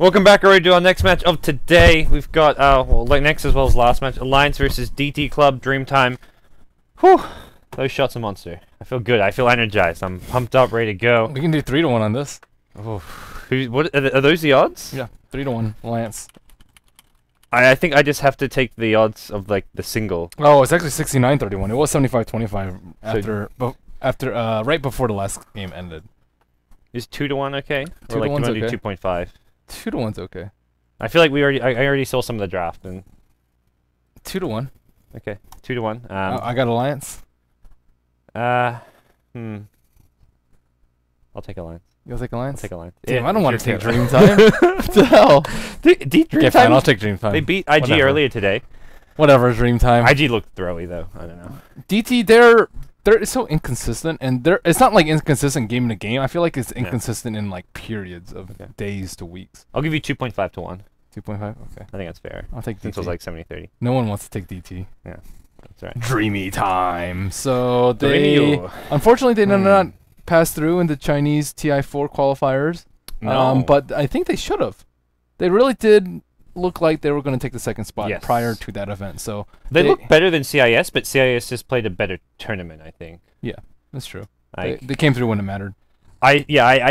Welcome back already to our next match of today. We've got, well, like next as well as last match, Alliance versus DT Club, Dreamtime. Whew, those shots are monster. I feel good. I feel energized. I'm pumped up, ready to go. We can do 3-1 on this. Oh, what are those the odds? Yeah, 3-1 Alliance. I think I just have to take the odds of like the single. Oh, it's actually 69-31. It was 75-25 after right before the last game ended. Is 2-1 okay? 2 or like to 1's you want to okay. do 2.5? 2-1's okay. I feel like I already saw some of the draft and 2-1. okay, 2-1. I got Alliance. I'll take Alliance. You'll take Alliance? I'll take Alliance. Damn, Yeah, I don't want to sure, take sure. Dreamtime. What the hell? Dreamtime. Okay, fine, I'll take Dreamtime. They beat IG Whatever. earlier today. Whatever, Dreamtime. IG looked throwy though. I don't know. DT, they're so inconsistent, and it's not like inconsistent game to game. I feel like it's inconsistent in like periods of days to weeks. I'll give you 2.5 to 1. 2.5? Okay. I think that's fair. I'll take Since DT. it was like 70-30. No one wants to take DT. Yeah, that's right. Dreamy time. So they, Dreamy-o. unfortunately, they did not pass through in the Chinese TI4 qualifiers. No. But I think they should have. They really did look like they were going to take the second spot prior to that event. So they look better than CIS, but CIS just played a better tournament, I think. Yeah, that's true. Like, they came through when it mattered. I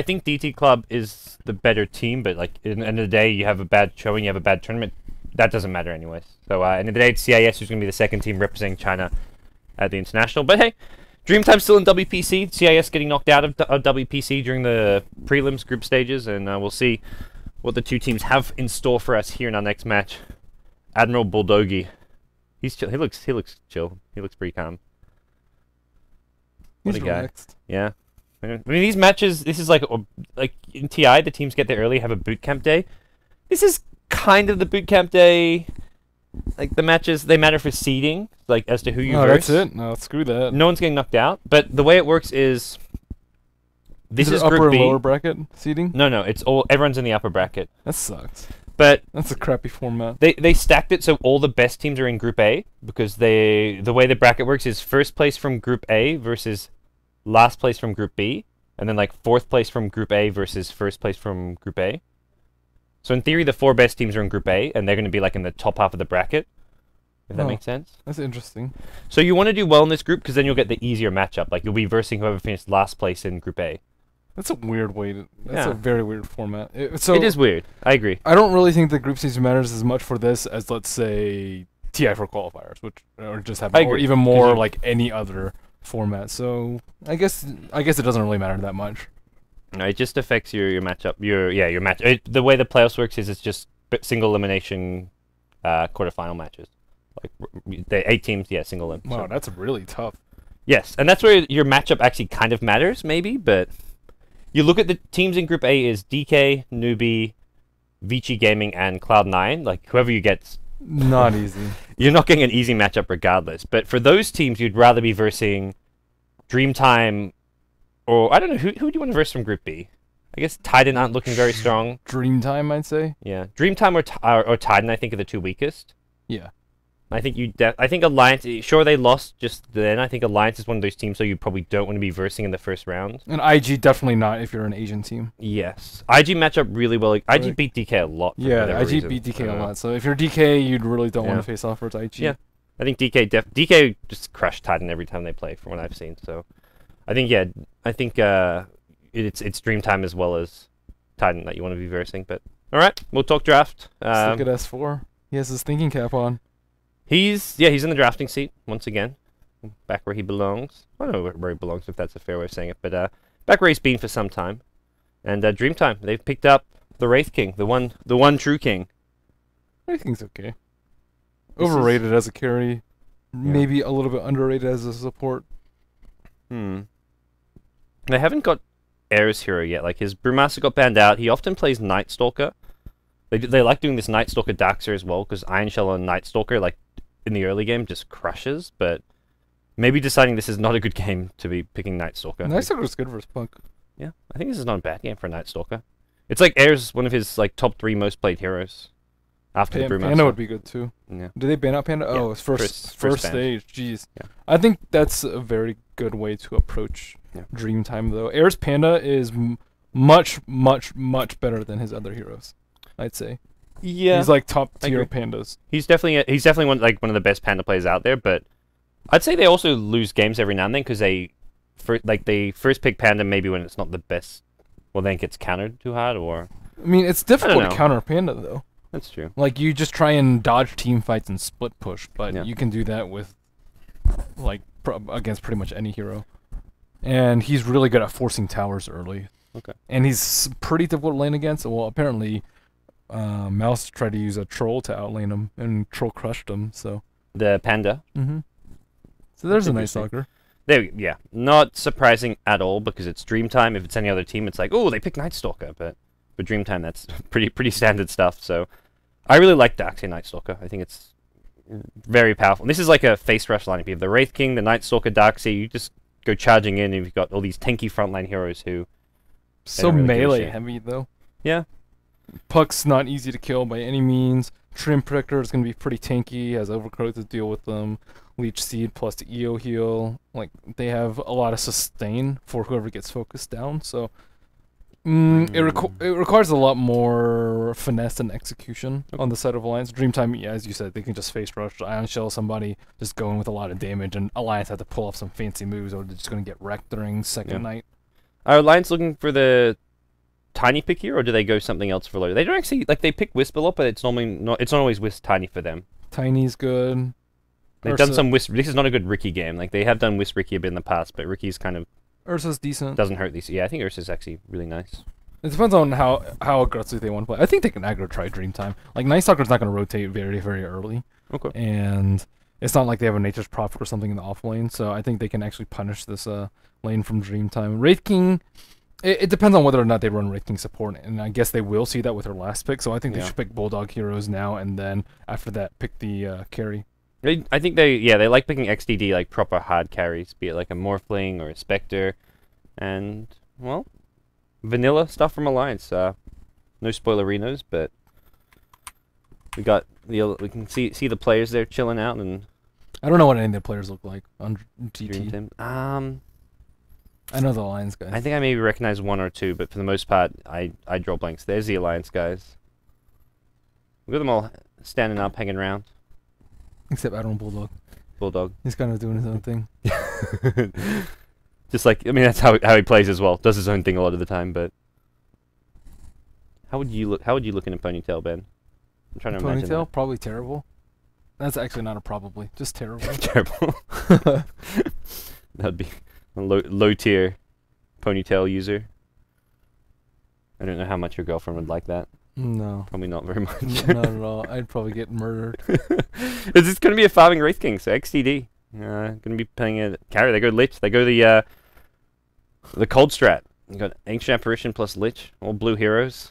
think DT Club is the better team, but like in the end of the day, you have a bad showing, you have a bad tournament. That doesn't matter anyways. So end of the day, it's CIS who's going to be the second team representing China at the international. But hey, Dreamtime's still in WPC. CIS getting knocked out of WPC during the prelims group stages, and we'll see what the two teams have in store for us here in our next match. Admiral Bulldogi, he's chill. He looks chill. He looks pretty calm. What He's a guy. relaxed. Yeah. I mean, these matches, this is like in TI, the teams get there early, have a boot camp day. This is kind of the boot camp day. Like the matches, they matter for seeding, like as to who you verse. That's it. No, screw that. No one's getting knocked out, but the way it works is this is upper Group B. and lower bracket seeding? No, it's all everyone's in the upper bracket. That sucks. But that's a crappy format. They stacked it so all the best teams are in Group A because the way the bracket works is first place from Group A versus last place from Group B, and then like fourth place from Group A versus first place from Group A. So in theory, the 4 best teams are in Group A, and they're going to be like in the top half of the bracket. If that makes sense. That's interesting. So you want to do well in this group because then you'll get the easier matchup. Like you'll be versing whoever finished last place in Group A. That's a weird way to. That's a very weird format. It is weird. I agree. I don't really think the group stage matters as much for this as let's say TI4 qualifiers, which or just have or even more like any other format. So I guess it doesn't really matter that much. No, it just affects your matchup. Your match. The way the playoffs works is it's just single elimination quarterfinal matches. Like the 8 teams, single lim. Wow, that's really tough. Yes, and that's where your matchup actually kind of matters, maybe. But you look at the teams in Group A is DK, Newbie, Vici Gaming, and Cloud9. Like whoever you get, not easy. You're not getting an easy matchup regardless. But for those teams, you'd rather be versing Dreamtime. Or, I don't know, who do you want to verse from Group B? I guess Titan aren't looking very strong. Dreamtime, I'd say. Yeah, Dreamtime or Titan, I think, are the 2 weakest. Yeah. I think I think Alliance, sure they lost just then. I think Alliance is one of those teams, so you probably don't want to be versing in the first round. And IG definitely not if you're an Asian team. Yes. IG match up really well. IG beat DK a lot. Yeah, IG beat DK a lot. So if you're DK, you really don't want to face off versus IG. Yeah. I think DK just crushed Titan every time they play, from what I've seen, so... I think it's Dreamtime as well as Titan that you want to be versing. But all right, we'll talk draft. Let's look at S4. He has his thinking cap on. He's in the drafting seat once again, back where he belongs. I don't know where he belongs, if that's a fair way of saying it, but back where he's been for some time. And Dreamtime, they've picked up the Wraith King, the one true king. Wraith King's okay. Overrated as a carry, maybe a little bit underrated as a support. They haven't got Air's hero yet. Like his Brewmaster got banned out. He often plays Night Stalker. They like doing this Night Stalker Daxer as well because Iron Shell on Night Stalker, like in the early game, just crushes. But maybe deciding this is not a good game to be picking Night Stalker. Night Stalker's good versus Punk. Yeah, I think this is not a bad game for Night Stalker. It's like Air's one of his like top 3 most played heroes. After the Brewmaster. Panda would be good too. Yeah. Did they ban out Panda? Yeah. Oh, it's first stage. Jeez. Yeah. I think that's a very good way to approach Dreamtime though. Air's Panda is much better than his other heroes. I'd say. Yeah, he's like top tier pandas. He's definitely one of the best panda players out there. But I'd say they also lose games every now and then because they first pick panda maybe when it's not the best. Well, then it gets countered too hard, or I mean, it's difficult to counter a panda though. That's true. Like you just try and dodge team fights and split push, but you can do that with like against pretty much any hero. And he's really good at forcing towers early. Okay. And he's pretty difficult to lane against. Well, apparently. Mouse tried to use a troll to outlane him, and troll crushed him. So the panda. So there's a Night Stalker. Yeah, not surprising at all because it's Dreamtime. If it's any other team, it's like, oh, they picked Night Stalker, but for Dreamtime, that's pretty standard stuff. So I really like Darkseid Night Stalker. I think it's very powerful. And this is like a face rush lineup. You have the Wraith King, the Night Stalker, Darkseid. You just go charging in, and you've got all these tanky frontline heroes who so really melee heavy though. Yeah. Puck's not easy to kill by any means. Trim Protector is going to be pretty tanky, has Overgrowth to deal with them. Leech Seed plus the EO heal. Like, they have a lot of sustain for whoever gets focused down, so... it requires a lot more finesse and execution on the side of Alliance. Dreamtime, as you said, they can just face rush, Ion Shell somebody, just go in with a lot of damage, and Alliance have to pull off some fancy moves, or they're just going to get wrecked during second night. Are Alliance looking for the... Tiny pick here, or do they go something else for later? They don't actually they pick Wisp a lot, but it's normally not. It's not always Wisp Tiny for them. Tiny's good. They've done some Wisp. This is not a good Ricky game. Like they have done Wisp Ricky a bit in the past, but Ricky's kind of. Ursa's decent. Doesn't hurt these. Yeah, I think Ursa's actually really nice. It depends on how aggressive they want to play. I think they can aggro try Dreamtime. Like Night Stalker's not going to rotate very early. Okay. And it's not like they have a Nature's Prophet or something in the off lane, so I think they can actually punish this lane from Dreamtime. Wraith King. It depends on whether or not they run Wraith King support, and I guess they will see that with their last pick, so I think they should pick Bulldog heroes now, and then after that, pick the carry. I think they like picking XDD, like proper hard carries, be it like a Morphling or a Spectre, and, well, vanilla stuff from Alliance. No spoilerinos, but we can see the players there chilling out, and... I don't know what any of the players look like on GT. Dream I know the Alliance guys. I think I maybe recognize one or two, but for the most part, I draw blanks. There's the Alliance guys. Look at them all standing up, hanging around. Except Admiral Bulldog. He's kind of doing his own thing. Just like, I mean, that's how he plays as well. Does his own thing a lot of the time, but... How would you look in a ponytail, Ben? I'm trying to imagine ponytail? that. Probably terrible. That's actually not a probably. Just terrible. Terrible. That'd be... A low tier ponytail user. I don't know how much your girlfriend would like that. No. Probably not very much. Not at all. I'd probably get murdered. Is this going to be a farming Wraith King? So XTD. Going to be playing a carry. They go Lich. They go the cold strat. You got Ancient Apparition plus Lich. All blue heroes.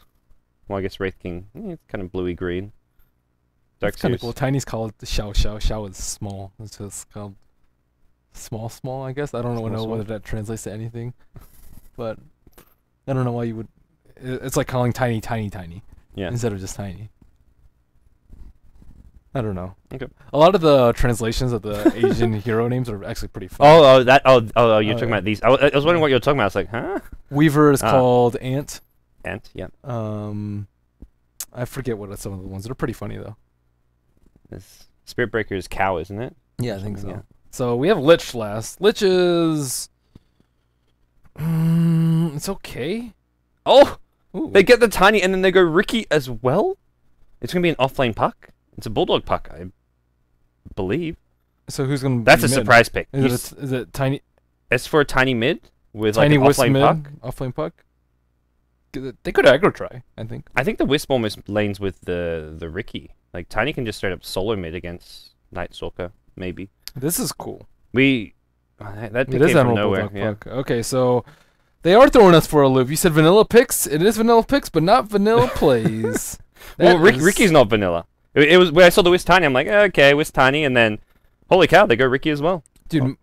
Well, I guess Wraith King. It's kind of bluey green. Dark kind of cool. Tiny's called the Xiao Xiao. Xiao is small. It's just called small, I guess. I don't know whether that translates to anything, but I don't know why you would. It's like calling tiny. Yeah. Instead of just tiny. I don't know. Okay. A lot of the translations of the Asian hero names are actually pretty fun. You're talking about these. I was wondering what you were talking about. I was like, huh? Weaver is called Ant. Ant, yeah. I forget what are some of the ones. They're pretty funny though. This Spirit Breaker is cow, isn't it? Yeah, I think so. Yeah. So we have Lich last. Lich is... it's okay. Oh! Ooh. They get the tiny and then they go Ricky as well? It's going to be an offlane puck? It's a Bulldog puck, I believe. So who's going to be That's a mid? surprise pick. Is it tiny... As for a tiny mid with tiny like an offlane mid, puck? Offlane puck? They could aggro try, I think. I think the Wisp almost lanes with the Ricky. Like, Tiny can just straight up solo mid against Night Stalker, maybe. This is cool. That came from nowhere. Yeah. Okay, so they are throwing us for a loop. You said vanilla picks. It is vanilla picks, but not vanilla plays. Well, Ricky's not vanilla. It was when I saw the Wisp Tiny. I'm like, okay, Wisp Tiny, and then holy cow, they go Ricky as well. Dude,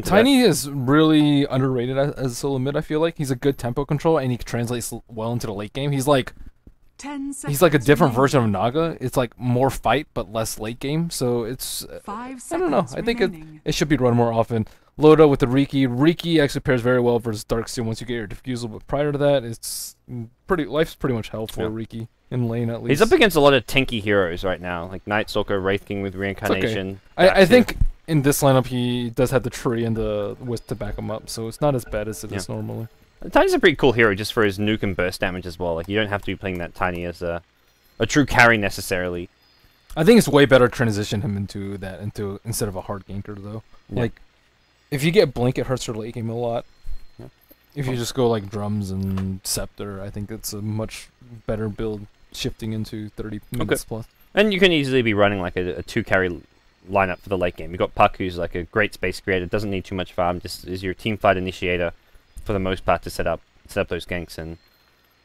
Tiny is really underrated as a solo mid. I feel like he's a good tempo control, and he translates well into the late game. He's like a different version of Naga. It's like more fight but less late game. So it's I don't know. I think it should be run more often. Loda with the Riki. Riki actually pairs very well versus Darkseid once you get your Diffusal. But prior to that, it's life's pretty much hell for Riki. in lane at least. He's up against a lot of tanky heroes right now, like Night Stalker, Wraith King with Reincarnation. I think in this lineup he does have the tree and the wisp to back him up, so it's not as bad as it is normally. Tiny's a pretty cool hero just for his nuke and burst damage as well. Like, you don't have to be playing that Tiny as a true carry necessarily. I think it's way better to transition him into instead of a hard ganker though. Yeah. Like, if you get blink, it hurts your late game a lot. Yeah. If you just go like drums and scepter, I think it's a much better build shifting into 30 minutes plus. And you can easily be running like a 2 carry lineup for the late game. You've got Puck, who's like a great space creator, doesn't need too much farm, just is your team fight initiator for the most part to set up those ganks. And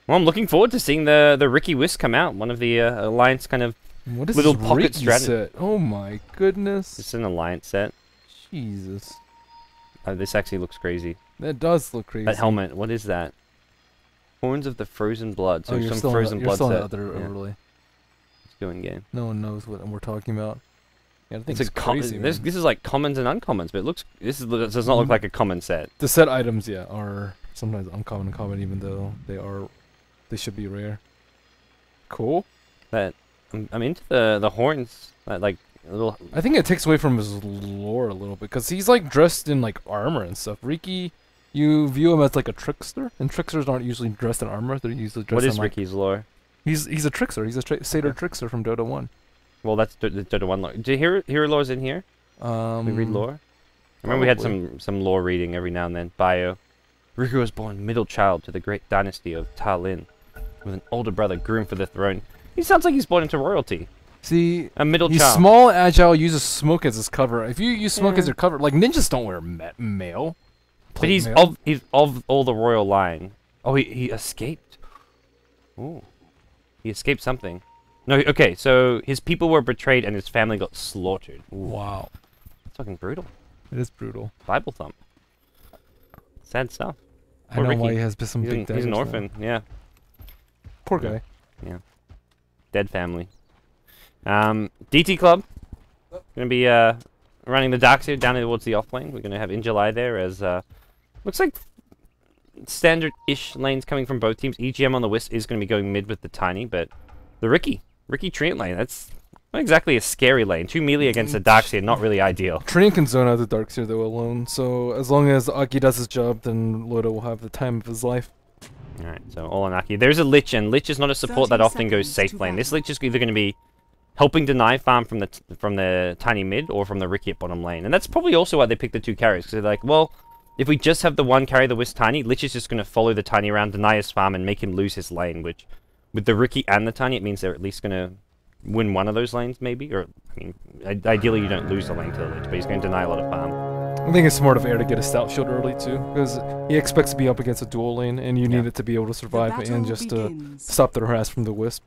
well, I'm looking forward to seeing the Ricky Wisp come out, one of the Alliance kind of what is little this pocket Ricky strategy. set? Oh my goodness. It's an Alliance set. Jesus. This actually looks crazy. That does look crazy. That helmet, what is that? Horns of the Frozen Blood. So you're some still Frozen you're Blood still set. on the other overlay. Let's go in game. No one knows what we're talking about. Yeah, I think It's it's a crazy. this is like commons and uncommons, but it looks does not look like a common set. The set items, yeah, are sometimes uncommon and common, even though they should be rare. Cool. That I'm into the horns. Like a little. I think it takes away from his lore a little bit because he's like dressed in like armor and stuff. Riki, you view him as like a trickster, and tricksters aren't usually dressed in armor. They're usually dressed. What is in, like, Ricky's lore? He's a trickster. He's a satyr trickster from Dota 1. Well, that's the Dota 1 lore. Do you hear lore's in here? We read lore. I remember we had some lore reading every now and then. Bio. Riku was born middle child to the great dynasty of Ta Lin, with an older brother groomed for the throne. He sounds like he's born into royalty. See, A middle he's child. small, agile, uses smoke as his cover. If you use smoke as your cover, like ninjas don't wear mail. But he's mail. of all the royal line. Oh, he escaped. Ooh. He escaped something. No, okay, so his people were betrayed and his family got slaughtered. Ooh. Wow, That's fucking brutal. it is brutal. Bible thump. Sad stuff. I Poor know why Ricky. he has some big He's an daggers orphan, yeah. Poor guy. Yeah. Dead family. DT Club. Gonna be running the darks here down towards the off lane. We're gonna have In July there as looks like standard-ish lanes coming from both teams. EGM on the Wisp is gonna be going mid with the Tiny, but the Ricky Treant lane, that's not exactly a scary lane. 2 melee against the darks here, not really ideal. Treant can zone out the darks here though alone, so as long as Aki does his job, then Loda will have the time of his life. Alright, so all on Aki. There's a Lich, and Lich is not a support that often goes safe lane. This Lich is either going to be helping deny farm from the Tiny mid or from the Ricky at bottom lane. And that's probably also why they picked the 2 carries, because they're like, well, if we just have the 1 carry the Wisp Tiny, Lich is just going to follow the Tiny around, deny his farm, and make him lose his lane, which, with the Ricky and the Tiny, it means they're at least going to win one of those lanes, maybe? Or, I mean, ideally you don't lose the lane to the Lich, but he's going to deny a lot of farm. I think it's smart of Air to get a stout shield early too, because he expects to be up against a dual lane, and you need it to be able to survive and just stop the harass from the Wisp.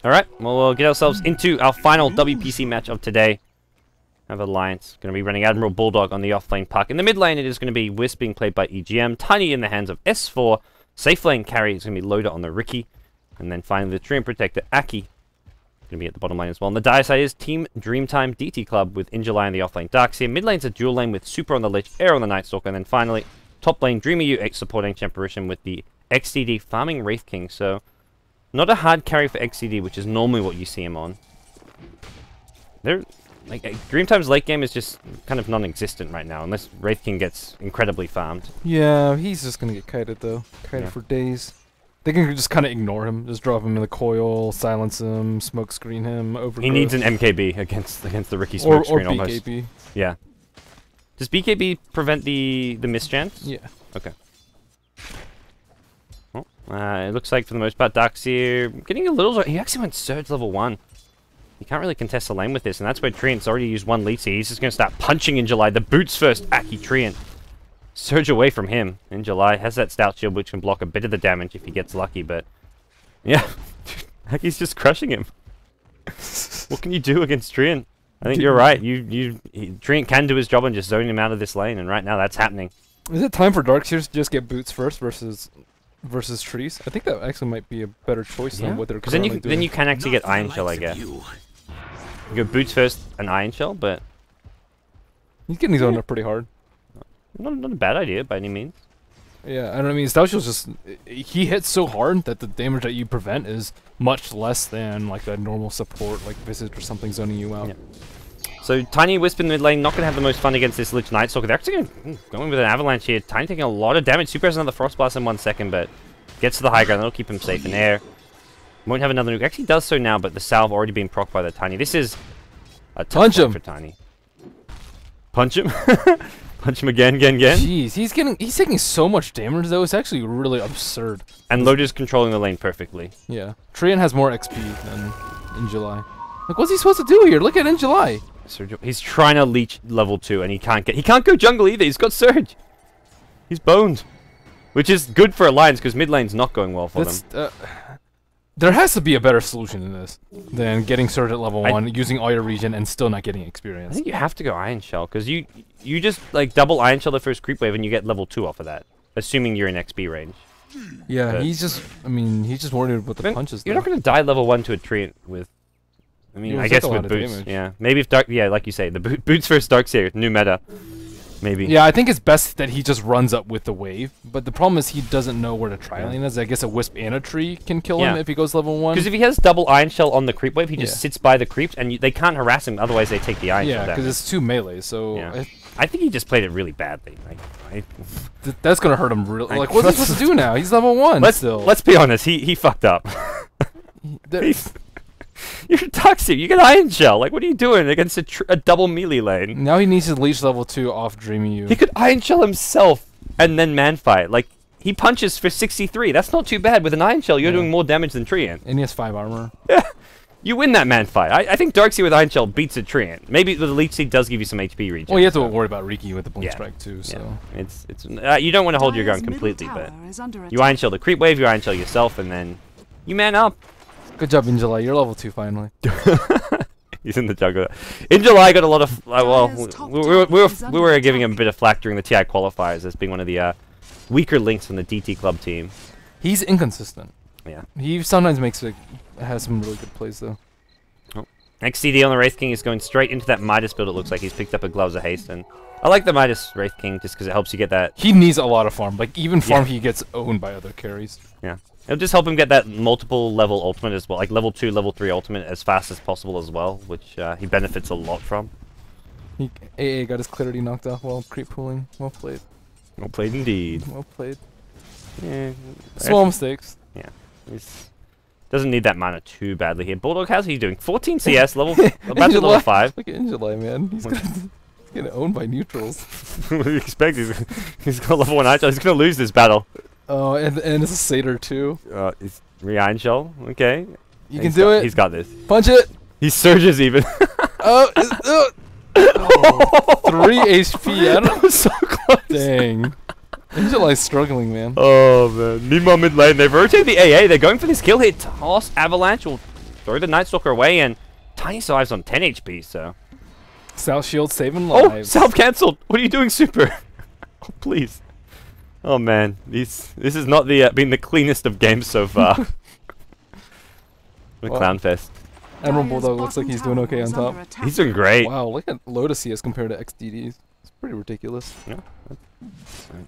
Alright, well, we'll get ourselves into our final WPC match of today. Have Alliance going to be running Admiral Bulldog on the off-lane Puck. In the mid lane, it is going to be Wisp being played by EGM. Tiny in the hands of S4. Safe lane carry is going to be Loader on the Ricky. And then finally the Treant Protector, Aki, going to be at the bottom lane as well. On the dire side is Team Dreamtime DT Club with In July on the offlane Darkseer. Mid lane's a dual lane with Super on the Lich, Air on the Night Stalker. And then finally, top lane Dreamer U8 supporting Champerition with the XTD farming Wraith King. So, not a hard carry for XTD, which is normally what you see him on. They're like Dreamtime's late game is just kind of non-existent right now, unless Wraith King gets incredibly farmed. Yeah, he's just gonna get kited though. Kited for days. They can just kind of ignore him, just drop him in the coil, silence him, smoke screen him, overgrowth. He needs an MKB against the Ricky smoke screen almost. Or BKB. Yeah. Does BKB prevent the mischance? Yeah. Okay. Well, it looks like for the most part Darkseer getting a little... He actually went Surge level 1. You can't really contest the lane with this, and that's where Treant's already used 1 lead seed. He's just going to start punching In July. The boots first, Aki Treant. Surge away from him. In July has that stout shield which can block a bit of the damage if he gets lucky, but... Yeah, Aki's just crushing him. What can you do against Treant? I think you're right. Treant can do his job and just zone him out of this lane, and right now that's happening. Is it time for Darkseers to just get boots first versus trees? I think that actually might be a better choice than what they're currently doing. Then you can actually get Iron Shell, I guess. You go boots first and Iron Shell, but... He's getting zoned up pretty hard. Not a bad idea by any means. Yeah, and I mean, Stout Shield's just... He hits so hard that the damage that you prevent is much less than, like, a normal support, like Visage or something zoning you out. Yeah. So, Tiny Wisp in the mid lane, not going to have the most fun against this Lich Night Stalker. They're actually going with an Avalanche here. Tiny taking a lot of damage. Super has another Frost Blast in 1 second, but gets to the high ground. That'll keep him safe in air. Won't have another nuke. Actually does so now, but the salve already being procced by the Tiny. This is a tough one for Tiny. Punch him. Punch him again. Jeez, he's taking so much damage though. It's actually really absurd. And Loda's controlling the lane perfectly. Yeah, Treant has more XP than in July. Like, what's he supposed to do here? Look at in July. He's trying to leech level 2, and he can't go jungle either. He's got Surge. He's boned, which is good for Alliance because mid lane's not going well for them. There has to be a better solution in this than getting Surge at level 1, using all your regen, and still not getting experience. I think you have to go Iron Shell, because you just like double Iron Shell the first creep wave, and you get level 2 off of that, assuming you're in XP range. Yeah, but he's just worried about the punches. You're not going to die level 1 to a Treant with... I mean, I guess with boots, yeah. Maybe if Dark... Yeah, like you say, the boots first Darkseer, new meta. Maybe. Yeah, I think it's best that he just runs up with the wave. But the problem is he doesn't know where the tri-lane is. I guess a Wisp and a tree can kill him if he goes level 1. Because if he has double Iron Shell on the creep wave, he just sits by the creeps, and they can't harass him, otherwise they take the Iron Shell down. Yeah, because it's 2 melee, so... Yeah. I think he just played it really badly. That's going to hurt him really... Like, what's he supposed to do now? He's level 1 still. Let's be honest, he fucked up. You're toxic. You get Iron Shell. Like, what are you doing against a double melee lane? Now he needs to leech level 2 off Dreamy You. He could Iron Shell himself and then man fight. Like, he punches for 63. That's not too bad. With an Iron Shell, you're doing more damage than Treant. And he has 5 armor. Yeah. You win that man fight. I think Darkseer with Iron Shell beats a Treant. Maybe the Leech Seed does give you some HP regen. Well, you have to worry about Riki with the Blink Strike too. So it's you don't want to hold your ground completely, but you Iron Shell the creep wave, you Iron Shell yourself, and then you man up. Good job, in July. You're level 2 finally. He's in the jungle. In July, got a lot of well, we were giving him a bit of flack during the TI qualifiers as being one of the weaker links from the DT Club team. He's inconsistent. Yeah. He sometimes has some really good plays though. Oh. XCD on the Wraith King is going straight into that Midas build. It looks like he's picked up a Gloves of Haste, and I like the Midas Wraith King just because it helps you get that. He needs a lot of farm. Like even farm, he gets owned by other carries. Yeah. It'll just help him get that multiple level ultimate as well, like level 2, level 3 ultimate as fast as possible as well, which he benefits a lot from. AA got his clarity knocked off while creep pooling. Well played. Well played indeed. Well played. Yeah. Small mistakes. Yeah. Doesn't need that mana too badly here. Bulldog, how's he doing? 14 CS, level about to level 5. Look at Injuly, man. He's getting owned by neutrals. What do you expect? He's got level 1 Iron Shell. He's going to lose this battle. Oh, and it's a Satyr too. It's Iron Shell. Okay. You can do it. He's got this. Punch it. He surges even. 3 HP. I don't know. So close. Dang. Injuly's struggling, man. Oh, man. Meanwhile, mid lane, they've rotated the AA. They're going for this kill hit. Toss Avalanche will throw the Night Stalker away, and Tiny survives on 10 HP, so. South Shield saving lives. Oh, self-cancelled. What are you doing, Super? Oh, please. Oh, man. This is not been the cleanest of games so far. The Clown Fest. Admiral Bulldog looks like he's doing okay on top. He's doing great. Wow, look at Lotus CS compared to XDDs. It's pretty ridiculous. Yeah.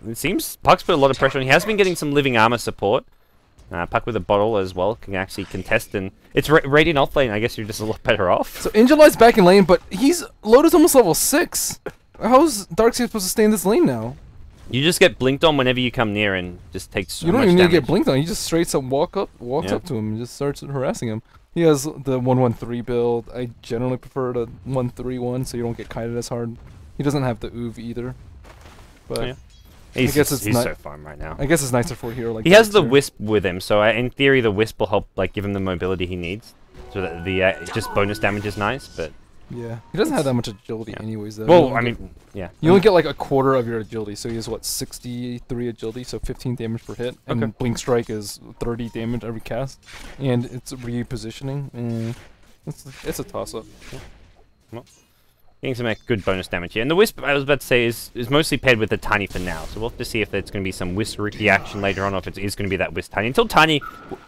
It seems Puck's put a lot of pressure on. He has been getting some living armor support. Puck with a bottle as well can actually contest, and it's Radiant off lane. I guess you're just a lot better off. So Injuly's back in lane, but Lotus almost level 6. How's Darkseer supposed to stay in this lane now? You just get blinked on whenever you come near and just take so much damage. You don't even need to get blinked on. You just straight up walks up to him and just starts harassing him. He has the 1-1-3 build. I generally prefer the 1-3-1 so you don't get kited as hard. He doesn't have the OOV either. But he's so farm right now. I guess it's nicer for a hero like he has the Wisp with him, so in theory the Wisp will help like give him the mobility he needs. So that the just bonus damage is nice, but yeah, he doesn't have that much agility anyways though. Well, I mean, yeah. You only get like a quarter of your agility, so he has what, 63 agility, so 15 damage per hit, and Blink Strike is 30 damage every cast, and it's repositioning. It's a toss-up. Yeah. Well, getting some good bonus damage here, and the Wisp I was about to say is mostly paired with the Tiny for now. So we'll have to see if it's going to be some Wisp Riki action later on, or if it is going to be that Wisp Tiny. Until Tiny,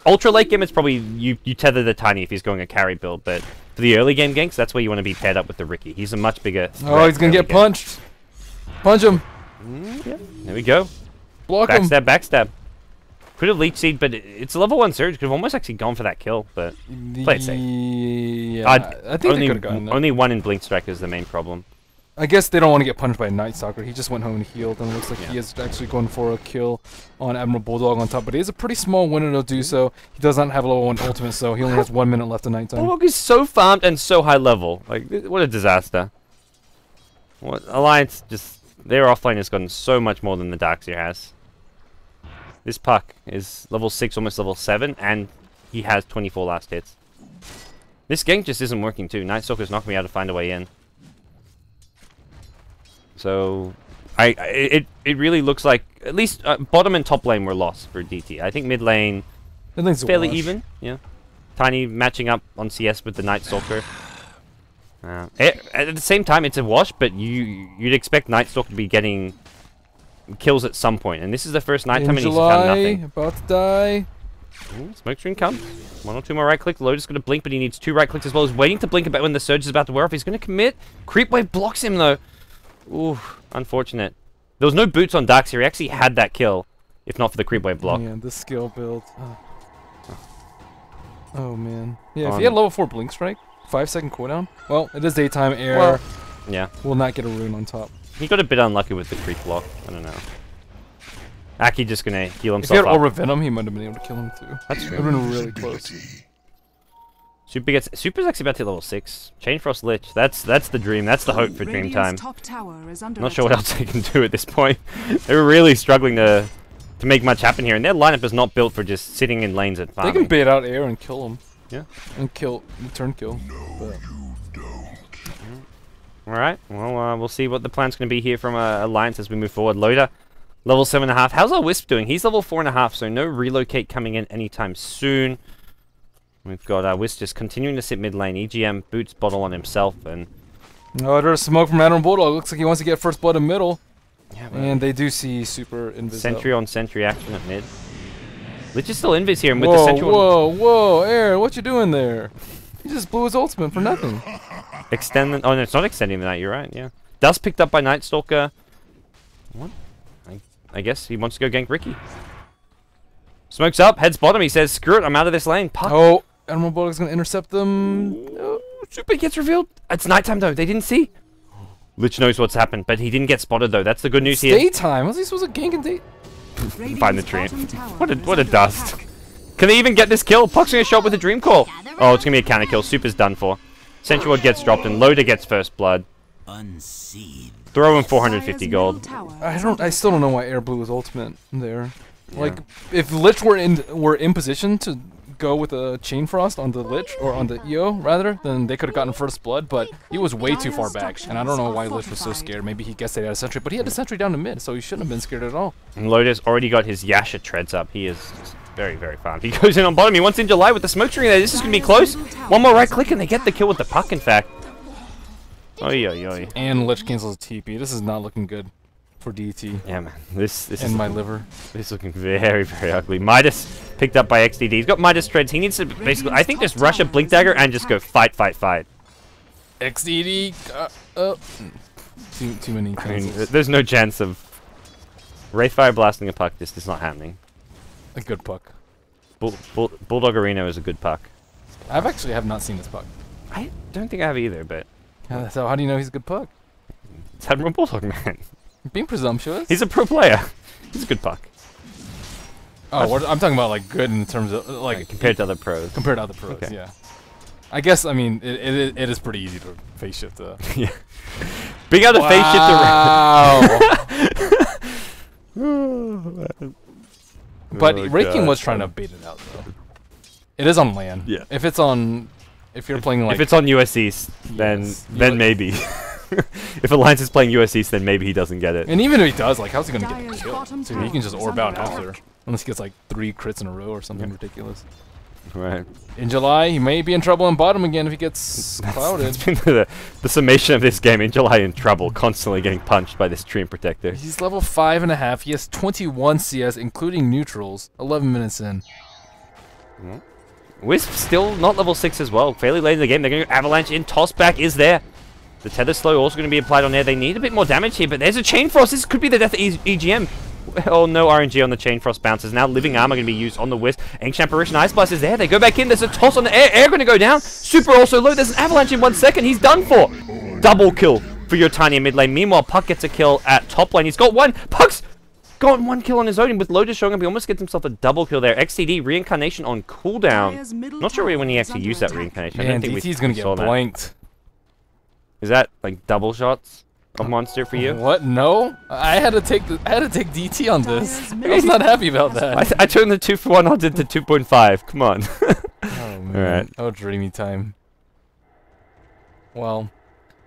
ultra late game, it's probably you tether the Tiny if he's going a carry build, but for the early game ganks, that's where you want to be paired up with the Riki. He's a much bigger. Oh, he's going to get punched. Punch him. Yeah, there we go. Block him. Backstab, backstab. Could have leech seed, but it's a level 1 surge. Could have almost actually gone for that kill, but play it safe. Yeah, I think they could have gotten it. Only one in Blink Strike is the main problem. I guess they don't want to get punished by Night Stalker. He just went home and healed, and it looks like he is actually going for a kill on Admiral Bulldog on top. But he has a pretty small window to do so. He does not have a level 1 ultimate, so he only has 1 minute left of nighttime. Bulldog is so farmed and so high level. Like, what a disaster. What Alliance just... Their offlane has gotten so much more than the Darkseer has. This puck is level 6, almost level 7, and he has 24 last hits. This gank just isn't working too. Night Stalker's not going to be able to find a way in. So, it really looks like at least bottom and top lane were lost for DT. I think mid lane fairly even. Yeah, Tiny matching up on CS with the Night Stalker. At the same time, it's a wash, but you'd expect Night Stalker to be getting kills at some point, and this is the first nighttime and he's found nothing. About to die. Ooh, smoke screen comes. 1 or 2 more right clicks. Lotus going to blink, but he needs 2 right clicks as well. He's waiting to blink about when the surge is about to wear off. He's going to commit. Creep wave blocks him though. Ooh, unfortunate. There was no boots on Darkseer. He actually had that kill, if not for the creep wave block. Yeah, the skill build. Oh man. Yeah, if he had level 4 blink strike, 5-second cooldown. Well, it is daytime air. Well, yeah. Will not get a rune on top. He got a bit unlucky with the creep block. I don't know. Aki just gonna heal himself. If he had up. Aura Venom, he might have been able to kill him too. That's true. It would have been really close. Super's actually about to hit level 6. Chainfrost Lich. That's the dream. That's the hope for Dream Time. Not sure what else they can do at this point. They're really struggling to make much happen here, and their lineup is not built for just sitting in lanes and farming. They can bait out air and kill him. Yeah. And turn kill. But. Alright, well, we'll see what the plan's going to be here from Alliance as we move forward. Loader, level 7.5. How's our Wisp doing? He's level 4.5, so no relocate coming in anytime soon. We've got Wisp just continuing to sit mid lane. EGM boots bottle on himself, and... Oh, there's smoke from Admiral Bulldog. Looks like he wants to get first blood in middle. Yeah, and they do see super invis. Sentry on sentry action at mid. Lich is still invis here, and with whoa, the sentry whoa, Air, what you doing there? He just blew his ultimate for nothing. Extend the... Oh, no, it's not extending the night, you're right, yeah. Dust picked up by Night Stalker. What? I guess he wants to go gank Ricky. Smokes up, heads bottom, he says, screw it, I'm out of this lane. Puck. Oh, Admiral Bulldog's gonna intercept them. Oh, Super gets revealed. It's nighttime though, they didn't see. Lich knows what's happened, but he didn't get spotted though. That's the good news here. Daytime? Was he supposed to gank in day? Find the tree. What a dust. Can they even get this kill? Puck's gonna show up with a dream call. Oh, it's gonna be a counter kill. Super's done for. Sentry Ward gets dropped and Loader gets first blood. Throw in 450 gold. I still don't know why Air blew his ultimate there. Yeah. Like, if Lich were in position to go with a Chain Frost on the Lich, or on the EO, rather, then they could have gotten first blood, but he was way too far back, and I don't know why Lich was so scared. Maybe he guessed they had a sentry, but he had a sentry down to mid, so he shouldn't have been scared at all. And Loader's already got his Yasha treads up. He is just very, very farmed. He goes in on bottom. He wants in July with the smoke screen there. This is going to be close. One more right click, and they get the kill with the puck, in fact. Oy, oy, oy. And Lich cancels a TP. This is not looking good for DT. Yeah, man. This and is my liver. This is looking very, very ugly. Midas picked up by XDD. He's got Midas treads. He needs to basically, I think, just rush a Blink Dagger and just go fight, fight, fight. XDD. Too many cancels. I mean, there's no chance of Wraithfire blasting a puck. This is not happening. A good puck. Bulldog Arena is a good puck. I've actually have not seen this puck. I don't think I have either, but... So how do you know he's a good puck? It's Admiral Bulldog, man. Being presumptuous? He's a pro player. He's a good puck. Oh, I'm talking about like good in terms of like compared to other pros. Compared to other pros, okay. Yeah. I guess I mean it is pretty easy to face shift. Yeah. Being able to face shift around. But Raking was trying to bait it out though. It is on land. Yeah. If you're playing like if it's on US East, then maybe. If Alliance is playing US East, then maybe he doesn't get it. And even if he does, like, how's he gonna get the kill? So he can just orb out after, unless he gets like 3 crits in a row or something ridiculous. Right. In July, he may be in trouble in bottom again if he gets clouded. It's been the summation of this game. In July, in trouble, constantly getting punched by this Treant Protector. He's level 5.5. He has 21 CS, including neutrals. 11 minutes in. Wisp still not level 6 as well. Fairly late in the game. They're going to Avalanche in. Toss back is there. The Tether Slow also going to be applied on there. They need a bit more damage here, but there's a Chain Frost. This could be the death of EGM. Oh, no RNG on the Chain Frost bounces. Now Living Armor going to be used on the Wisp. Ancient Apparition Ice Blast is there. They go back in. There's a toss on the air. Air going to go down. Super also low. There's an Avalanche in 1 second. He's done for. Double kill for your Tiny mid lane. Meanwhile, Puck gets a kill at top lane. He's got one. Puck's got 1 kill on his own. With Lotus showing up, he almost gets himself a double kill there. XTD, Reincarnation on cooldown. Not sure when he actually used that Reincarnation. I don't think DT's going to get blanked. Is that like double shots of monster for you? What? No, I had to take DT on this. I was not happy about that. I turned the 2-for-1 odds into 2.5. Come on. Oh man. All right. Oh, dreamy time. Well,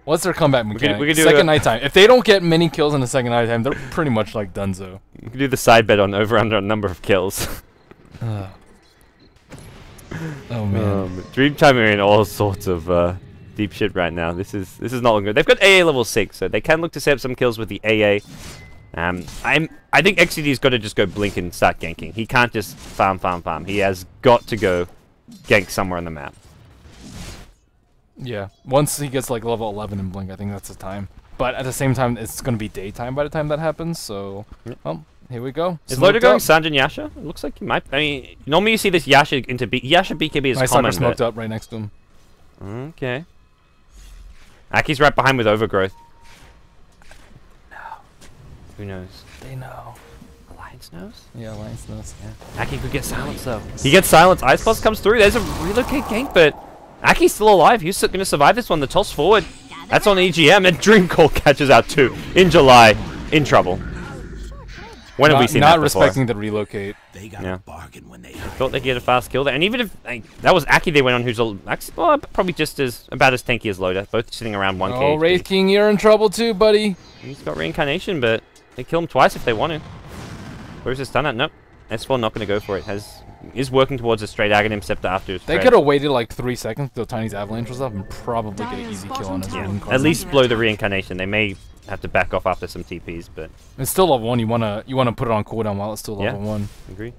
what's their comeback mechanic? We could do second nighttime. If they don't get many kills in the second nighttime, they're pretty much like donezo. We could do the side bet on over/under number of kills. Oh man. Dreamtime are in all sorts of deep shit right now. This is not looking good. They've got AA level 6, so they can look to set up some kills with the AA. I think XCD's got to just go blink and start ganking. He can't just farm. He has got to go gank somewhere on the map. Yeah, once he gets like level 11 in blink, I think that's the time. But at the same time, it's going to be daytime by the time that happens, so... Yep. Well, here we go. Is Loader going Sanjin Yasha? It looks like he might... I mean, normally you see this Yasha into Yasha BKB is common, but... smoked up right next to him. Okay. Aki's right behind with Overgrowth. No. Who knows? They know. Alliance knows? Yeah, Alliance knows. Yeah. Aki could get silenced though. He gets silenced. Ice Plus comes through. There's a relocate gank, but Aki's still alive. He's going to survive this one. The toss forward. That's on EGM, and Dreamcall catches out too. In July. In trouble. When have we seen that before? Not respecting the relocate. They got a bargain when they thought they could get a fast kill there. And even if that was Aki they went on, who's well, probably just about as tanky as Loader. Both sitting around 1k. Oh, Wraith King, you're in trouble too, buddy. He's got Reincarnation, but they kill him twice if they want to. Where's the stun at? Nope. S4 not going to go for it. Is working towards a straight Aghanim Scepter after his They could have waited like 3 seconds till Tiny's Avalanche was up and probably get an easy kill on his own. At least blow the Reincarnation. They may have to back off after some TPs, but it's still level 1. You wanna put it on cooldown while it's still level 1. Agree.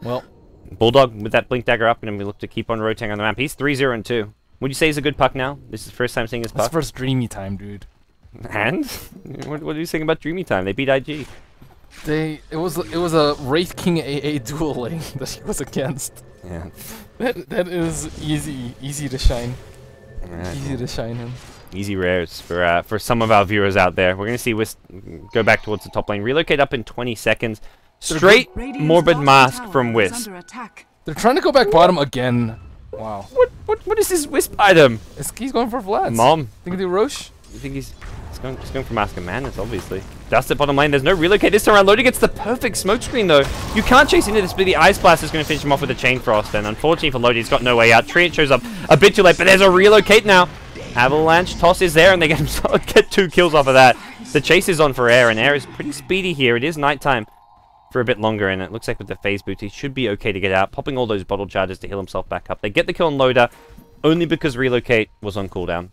Well, Bulldog with that Blink Dagger up, and we look to keep on rotating on the map. He's 3-0 and 2. Would you say he's a good Puck now? This is the first time seeing his Puck. That's first Dreamy Time, dude. And what are you saying about Dreamy Time? They beat IG. It was a Wraith King AA dual lane that he was against. Yeah. That is easy to shine. Easy to shine him. Easy rares for some of our viewers out there. We're going to see Wisp go back towards the top lane. Relocate up in 20 seconds. Straight Morbid Mask from Wisp. They're trying to go back bottom again. Wow. What is this Wisp item? He's going for Vlads. Mom. Think of the Roche? You think he's going for Mask of Madness, obviously. Just at bottom lane. There's no relocate this time around. Loader gets the perfect smoke screen, though. You can't chase into this, but the Ice Blast is going to finish him off with a Chain Frost. And unfortunately for Loader, he's got no way out. Treant shows up a bit too late, but there's a relocate now. Avalanche toss is there, and they get 2 kills off of that. The chase is on for Air, and Air is pretty speedy here. It is nighttime for a bit longer, and it looks like with the phase boots, he should be okay to get out. Popping all those bottle charges to heal himself back up. They get the kill on Loader, only because relocate was on cooldown.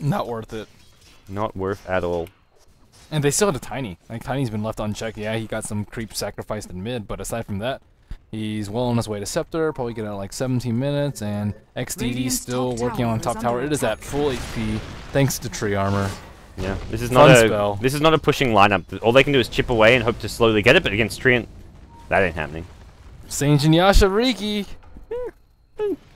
Not worth it. Not worth at all. And they still had a Tiny. Like, Tiny's been left unchecked. Yeah, he got some creep sacrificed in mid, but aside from that, he's well on his way to Scepter, probably get out like 17 minutes, and XDD still working on top tower. It is at full HP, thanks to tree armor. Yeah, this is not a pushing lineup. All they can do is chip away and hope to slowly get it, but against Treant, that ain't happening. Sanjin Yasha Riki.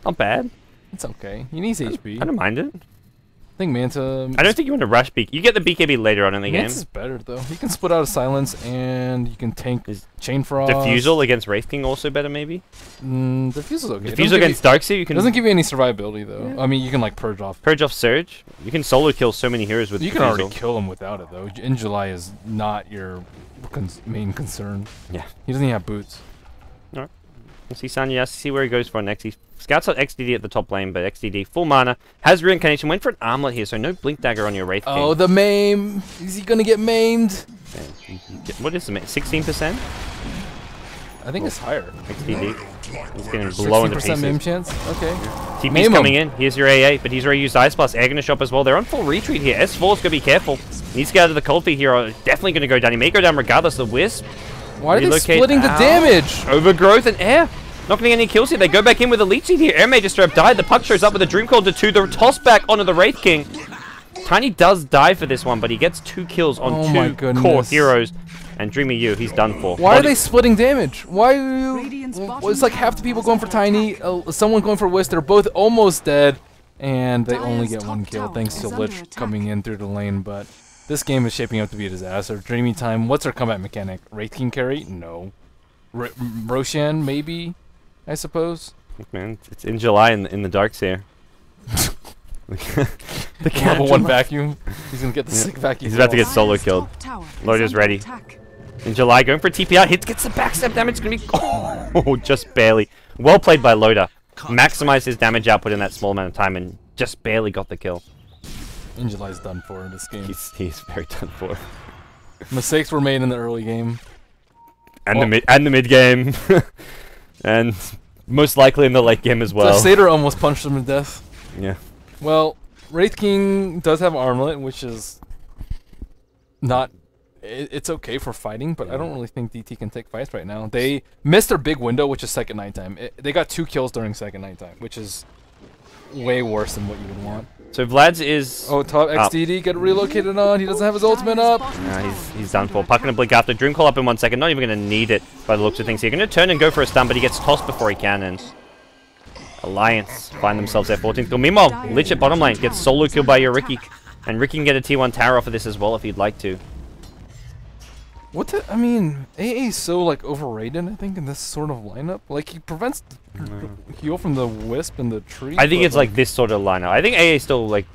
Not bad. It's okay. He needs HP. I don't mind it. I think Manta... I don't think you want to rush BK. You get the BKB later on in the game. Manta's better, though. He can split out of silence, and you can tank his Chain Frost. Diffusal against Wraith King also better, maybe? Diffusal's okay. Diffusal against Darkseid, you can... doesn't give you any survivability, though. Yeah. I mean, you can, like, purge off. Purge off Surge. You can solo kill so many heroes with Diffusal. You can already kill him without it, though. In July is not your main concern. Yeah. He doesn't even have boots. Alright. Let's see Sanya, see where he goes for next. He scouts out XDD at the top lane, but XDD, full mana, has Reincarnation, went for an armlet here, so no Blink Dagger on your Wraith King. Oh, the maim! Is he gonna get maimed? Yeah, what is the maim? 16%? I think it's higher. XDD. He's getting blown to pieces. 60% maim chance? Okay. TP's coming in. Here's your AA, but he's already used Ice Blast. Air gonna shop as well. They're on full retreat here. S4's gonna be careful. Needs to get out of the cold feet here. Definitely gonna go down. He may go down regardless. The Wisp. Why are they splitting the damage? Overgrowth and Air. Not getting any kills here. They go back in with a Leech Seed here. Air may just straight up died. The Puck shows up with a Dream Call to 2. The toss back onto the Wraith King. Tiny does die for this one, but he gets 2 kills on 2 core heroes. And Dreamy U, he's done for. Why are they splitting damage? Why are you... It's like half the people going for Tiny, someone going for Wisp. They're both almost dead, and they only get one kill thanks to Lich coming in through the lane. But this game is shaping up to be a disaster. Dreamy Time, what's her combat mechanic? Wraith King carry? No. Roshan, maybe? I suppose? Look, man, it's in July in the darks here. The level 1 vacuum. He's gonna get the sick vacuum. He's about to get solo killed. Loader's ready. In July, going for TPR. Hits, gets the backstab damage. It's gonna be oh, just barely. Well played by Loader. Maximized his damage output in that small amount of time and just barely got the kill. In July's done for in this game. He's very done for. Mistakes were made in the early game. And the mid game. And most likely in the late game as well. So Satyr almost punched him to death. Yeah. Well, Wraith King does have Armlet, which is not... It's okay for fighting, but I don't really think DT can take fights right now. They missed their big window, which is second nighttime. They got 2 kills during second nighttime, which is way worse than what you would want. So Vlad's is... Oh, top XDD get relocated on. He doesn't have his ultimate up. Nah, he's done for. Puck gonna blink after. Dream Call up in 1 second. Not even gonna need it by the looks of things here. Gonna turn and go for a stun, but he gets tossed before he can, and Alliance find themselves their 14th kill. Meanwhile, Lich at bottom lane gets solo killed by your Ricky, and Ricky can get a T1 tower off of this as well if he'd like to. What the, I mean, AA is so like overrated, I think, in this sort of lineup. Like, he prevents heal from the Wisp and the tree. I think it's like this sort of lineup. I think AA is still like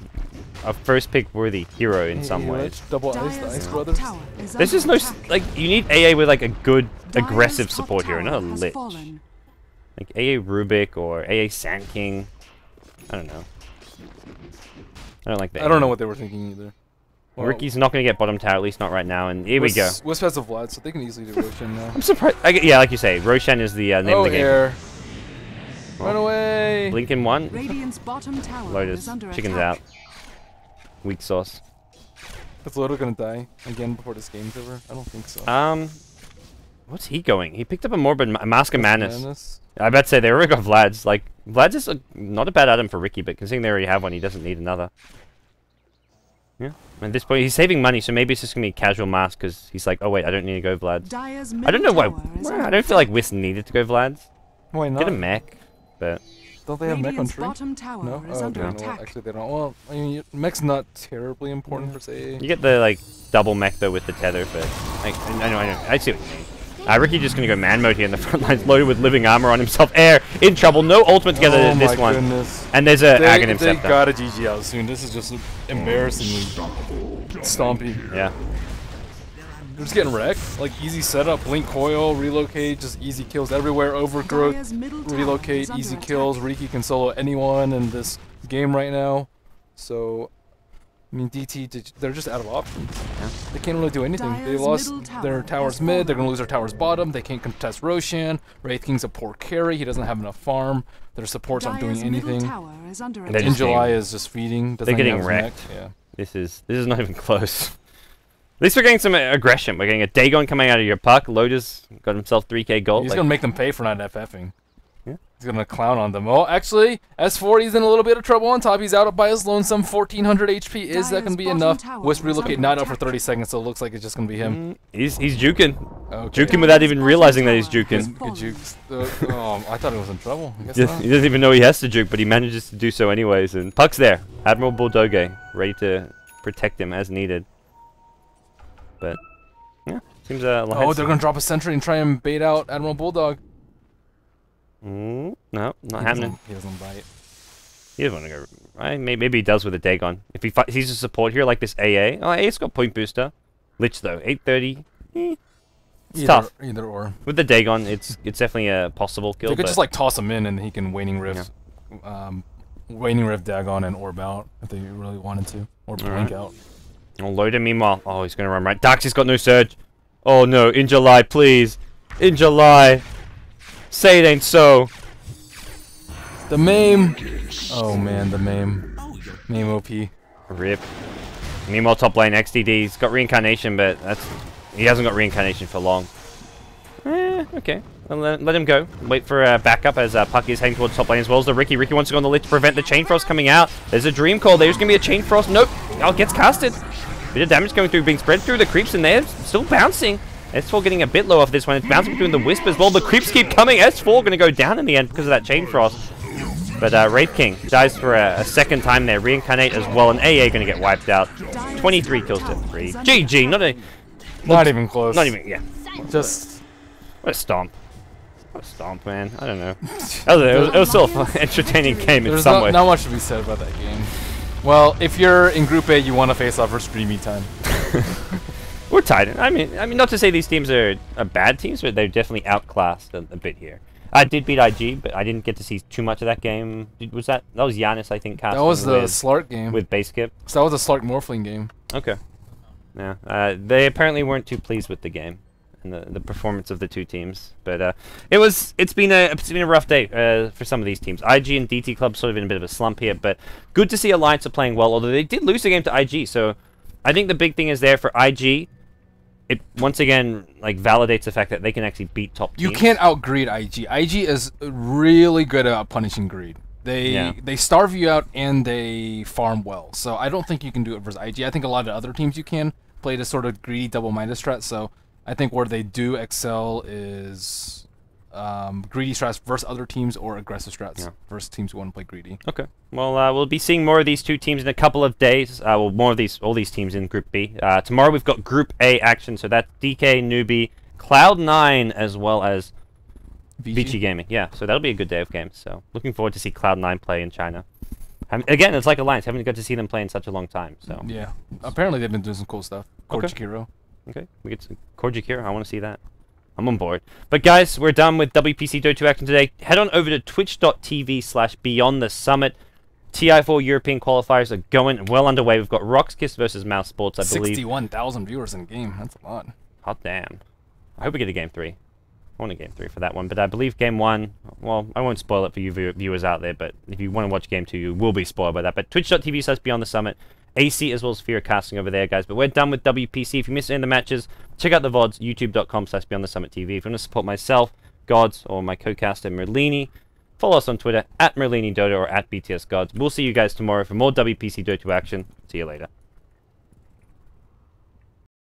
a first pick worthy hero in some ways. Double Ice, the Ice Brothers. There's just no, like, you need AA with like a good aggressive support hero, not a Lich. Like AA Rubik or AA Sand King. I don't know. I don't like that. I don't know what they were thinking either. Well, Ricky's not going to get bottom tower, at least not right now, and here we go. Wisp has a Vlad, so they can easily do Roshan now. I'm surprised. Yeah, like you say, Roshan is the name of the game. Air. Run away! Blinking 1. Radiant's bottom tower Lotus. Chicken's out. Weak sauce. Is Lotus gonna die again before this game's over? I don't think so. What's he going? He picked up a Morbid Mask of Madness. I bet say they already got Vlad's. Like, Vlad's is not a bad item for Ricky, but considering they already have one, he doesn't need another. Yeah. At this point, he's saving money, so maybe it's just gonna be a casual mask because he's like, oh wait, I don't need to go Vlad's. I don't know why. I don't feel like Wisp needed to go Vlad's. Why not? Get a mech, but don't they have mech on tree? No. Oh, okay. Well, actually, they don't. Well, I mean, mech's not terribly important per se. You get the like double mech though with the tether, but like, I know. I see what you mean. Ricky just gonna go man mode here in the front lines, loaded with living armor on himself. Air in trouble, no ultimate together in this one. Goodness. And there's a Aghanim They Scepter. gotta GG out soon. This is just embarrassingly stompy. Yeah. They're just getting wrecked. Like, easy setup, blink coil, relocate, just easy kills everywhere. Overgrowth, relocate, easy kills. Riki can solo anyone in this game right now. So, I mean, DT, they're just out of options. Yeah. They can't really do anything. They lost their towers mid, they're going to lose their towers bottom, they can't contest Roshan. Wraith King's a poor carry, he doesn't have enough farm, their supports aren't doing anything. In July is just feeding. They're getting wrecked. Yeah. This is not even close. At least we're getting some aggression. We're getting a Dagon coming out of your puck. Lotus got himself 3k gold. He's going to make them pay for not FFing. Yeah. He's going to clown on them. Oh, actually, S4, he's in a little bit of trouble on top. He's out by his lonesome, 1400 HP. Is that going to be enough? Wisp relocate not up for 30 seconds, so it looks like it's just going to be him. He's juking. Okay. Juking without even realizing that he's juking. Good jukes. I thought he was in trouble. I guess not. He doesn't even know he has to juke, but he manages to do so anyways. And Puck's there. Admiral Bulldoge, ready to protect him as needed. But, yeah, seems oh, they're going to drop a sentry and try and bait out Admiral Bulldog. No, not happening. He doesn't bite. He doesn't want to go. Right? Maybe he does with a Dagon. If he he's a support here like this AA. Oh, AA's got point booster. Lich though, 830. It's tough. Either or. With the Dagon, it's definitely a possible kill. They could just like toss him in and he can Waning Rift, Waning Rift Dagon and Orb out if they really wanted to, or blink out. Oh, load him meanwhile. Oh, he's gonna run right. Darksy's got no surge. Oh no, in July, please. In July. Say it ain't so. The meme. Oh man, the meme. Meme OP. Rip. Meanwhile, top lane XDD's got reincarnation, but he hasn't got reincarnation for long. Okay. Well, let him go. Wait for a backup as Puck is heading towards top lane as well as the Ricky. Ricky wants to go on the Lich to prevent the Chain Frost coming out. There's a Dream Call. There's going to be a Chain Frost. Nope. Oh, gets casted. Bit of damage going through, being spread through the creeps in there. Still bouncing. S4 getting a bit low off this one. It's bouncing between the Whispers. Well, the creeps keep coming. S4 going to go down in the end because of that Chain Frost. But Wraith King dies for a second time there. Reincarnate as well, and AA going to get wiped out. 23 kills to 3. GG, Not even close. Not even, yeah. Just... What a stomp. What a stomp, man. I don't know. It was still an entertaining game in some way. There's not much to be said about that game. Well, if you're in Group A, you want to face off for Streamy time. We're tied. I mean, not to say these teams are bad teams, but they're definitely outclassed a bit here. I did beat IG, but I didn't get to see too much of that game. Was that was Giannis, I think, casting. That was the Slark game. With base skip. So that was a Slark Morphling game. Okay. Yeah. They apparently weren't too pleased with the game and the performance of the two teams. But it's been a rough day for some of these teams. IG and DT Club sort of in a bit of a slump here, but good to see Alliance are playing well. Although they did lose a game to IG, so I think the big thing is there for IG. It once again validates the fact that they can actually beat top teams. You can't outgreed IG. IG is really good at punishing greed. They starve you out and they farm well. So I don't think you can do it versus IG. I think a lot of other teams you can play this sort of greedy double-minded strat. So I think where they do excel is greedy strats versus other teams or aggressive strats versus teams who want to play greedy. Okay. Well, we'll be seeing more of these two teams in a couple of days. Well, more of all these teams in Group B. Tomorrow we've got Group A action, so that's DK, Newbie, Cloud9, as well as VG Gaming. Yeah, so that'll be a good day of games. So looking forward to see Cloud9 play in China. Again, it's like Alliance. Haven't got to see them play in such a long time. So yeah, apparently they've been doing some cool stuff. Korjikiro. Okay, we get some Korjikiro. I want to see that. I'm on board. But guys, we're done with WPC Dota action today. Head on over to twitch.tv/BeyondTheSummit. TI4 European qualifiers are going well underway. We've got Roxkiss versus Mouse Sports, I believe. 61,000 viewers in game. That's a lot. Hot damn. I hope we get a game 3. I want a game 3 for that one. But I believe game 1, well, I won't spoil it for you viewers out there, but if you want to watch game 2, you will be spoiled by that. But twitch.tv/BeyondTheSummit. AC as well as Fear casting over there, guys. But we're done with WPC. If you missed any of the matches, check out the VODs, youtube.com/BeyondTheSummit TV. If you want to support myself, Gods, or my co-caster Merlini, follow us on Twitter @MerliniDota or @BTSGods. We'll see you guys tomorrow for more WPC Dota action. See you later.